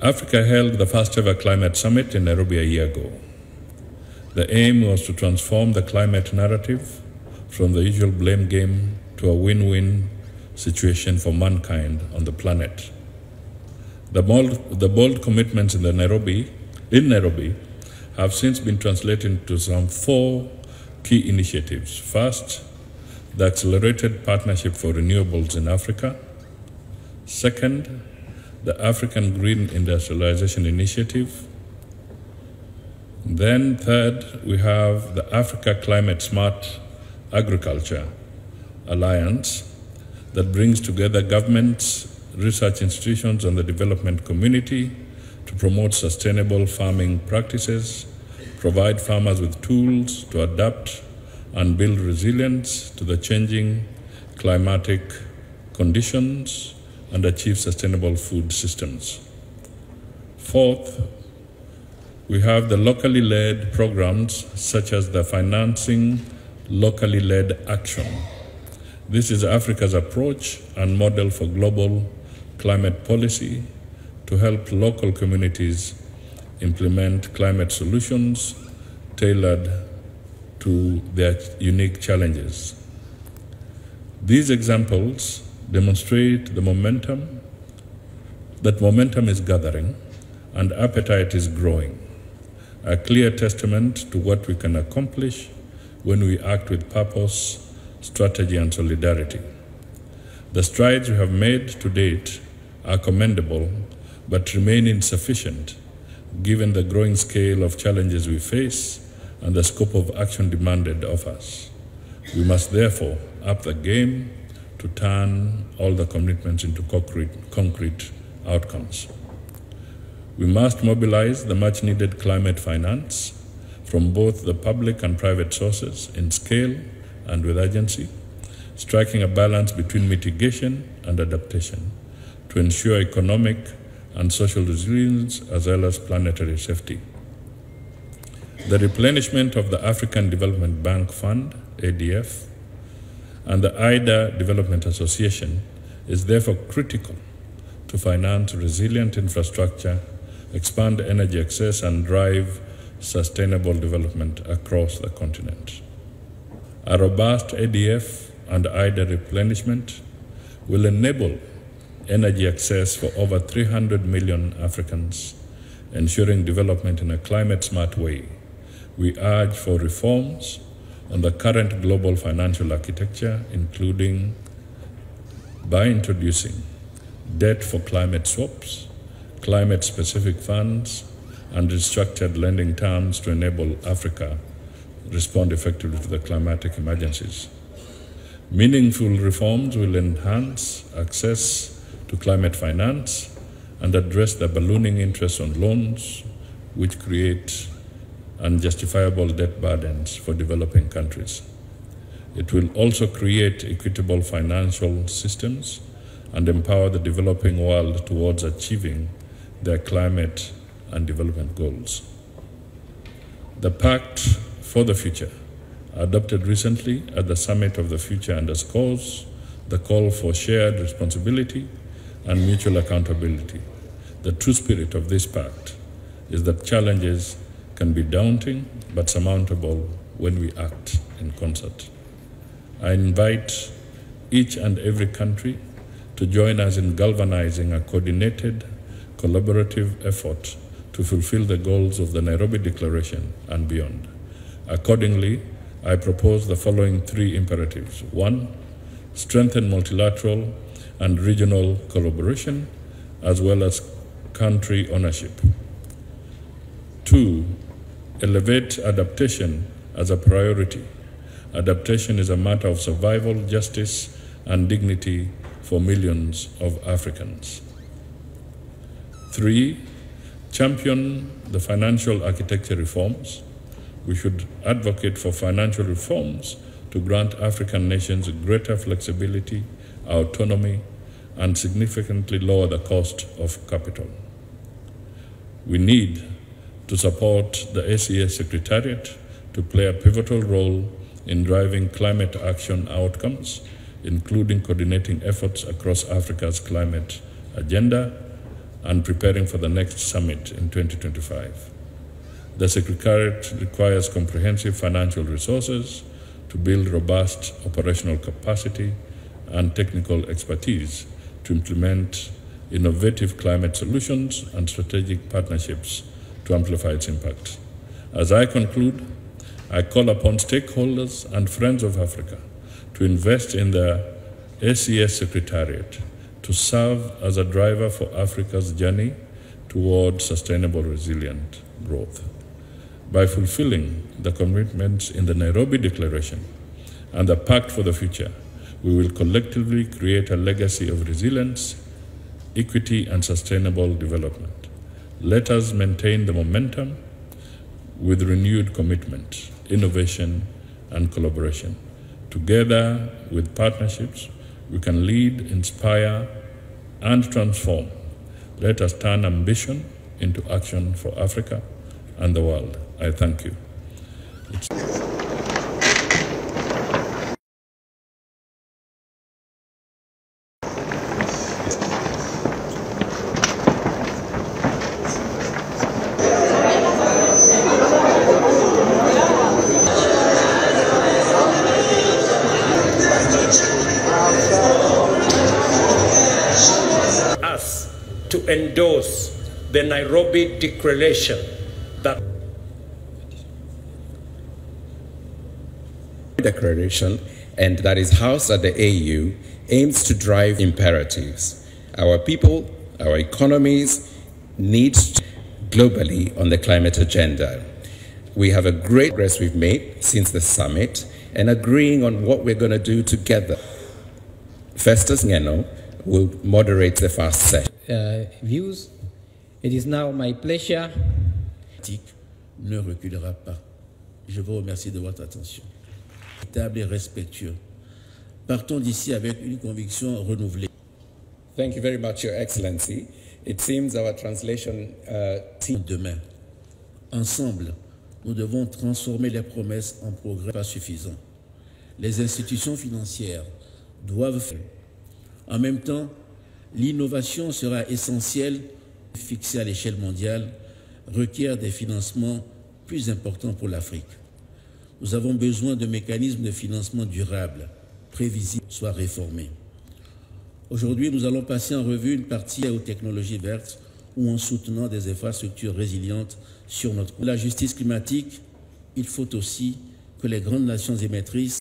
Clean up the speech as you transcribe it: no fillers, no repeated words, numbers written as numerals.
Africa held the first ever climate summit in Nairobi a year ago. The aim was to transform the climate narrative from the usual blame game to a win-win situation for mankind on the planet. The bold commitments in Nairobi have since been translated into some 4 key initiatives. First, the Accelerated Partnership for Renewables in Africa. Second, the African Green Industrialization Initiative. Then third, we have the Africa Climate Smart Agriculture Alliance that brings together governments, research institutions, and the development community to promote sustainable farming practices, provide farmers with tools to adapt and build resilience to the changing climatic conditions, and achieve sustainable food systems. Fourth, we have the locally led programs such as the Financing Locally Led Action. This is Africa's approach and model for global climate policy to help local communities implement climate solutions tailored to their unique challenges. These examples demonstrate that momentum is gathering and appetite is growing, a clear testament to what we can accomplish when we act with purpose, strategy, and solidarity. The strides we have made to date are commendable, but remain insufficient given the growing scale of challenges we face and the scope of action demanded of us. We must therefore up the game to turn all the commitments into concrete outcomes. We must mobilize the much-needed climate finance from both the public and private sources in scale and with urgency, striking a balance between mitigation and adaptation to ensure economic and social resilience as well as planetary safety. The replenishment of the African Development Bank Fund, ADF, and the IDA Development Association is therefore critical to finance resilient infrastructure, expand energy access, and drive sustainable development across the continent. A robust ADF and IDA replenishment will enable energy access for over 300 million Africans, ensuring development in a climate-smart way. We urge for reforms on the current global financial architecture, including by introducing debt for climate swaps, climate-specific funds, and restructured lending terms to enable Africa respond effectively to the climatic emergencies. Meaningful reforms will enhance access to climate finance and address the ballooning interest on loans, which create unjustifiable debt burdens for developing countries. It will also create equitable financial systems and empower the developing world towards achieving their climate and development goals. The Pact for the Future, adopted recently at the Summit of the Future, underscores the call for shared responsibility and mutual accountability. The true spirit of this pact is that challenges can be daunting but surmountable when we act in concert. I invite each and every country to join us in galvanizing a coordinated, collaborative effort to fulfill the goals of the Nairobi Declaration and beyond. Accordingly, I propose the following 3 imperatives. 1, strengthen multilateral and regional collaboration as well as country ownership. 2, elevate adaptation as a priority. Adaptation is a matter of survival, justice, and dignity for millions of Africans. 3, champion the financial architecture reforms. We should advocate for financial reforms to grant African nations greater flexibility, autonomy, and significantly lower the cost of capital. We need to support the ACS Secretariat to play a pivotal role in driving climate action outcomes, including coordinating efforts across Africa's climate agenda and preparing for the next summit in 2025. The Secretariat requires comprehensive financial resources to build robust operational capacity and technical expertise to implement innovative climate solutions and strategic partnerships to amplify its impact. As I conclude, I call upon stakeholders and friends of Africa to invest in the ACS Secretariat to serve as a driver for Africa's journey toward sustainable, resilient growth. By fulfilling the commitments in the Nairobi Declaration and the Pact for the Future, we will collectively create a legacy of resilience, equity, and sustainable development. Let us maintain the momentum with renewed commitment, innovation, and collaboration. Together with partnerships, we can lead, inspire, and transform. Let us turn ambition into action for Africa and the world. I thank you. Us to endorse the Nairobi Declaration that Declaration, and that is housed at the AU, aims to drive imperatives. Our people, our economies need globally on the climate agenda. We have a great progress we've made since the summit and agreeing on what we're going to do together. Festus Ngeno will moderate the first session. Views. It is now my pleasure. Ne reculera pas. Je vous remercie de votre attention. Équitable et respectueux. Partons d'ici avec une conviction renouvelée. Thank you very much, Your Excellency. It seems our translation team. Demain, ensemble, nous devons transformer les promesses en progrès pas suffisant. Les institutions financières doivent faire. En même temps, l'innovation sera essentielle. Fixée à l'échelle mondiale requiert des financements plus importants pour l'Afrique. Nous avons besoin de mécanismes de financement durables, prévisibles, soient réformés. Aujourd'hui, nous allons passer en revue une partie aux technologies vertes ou en soutenant des infrastructures résilientes sur notre. Pour la justice climatique, il faut aussi que les grandes nations émettrices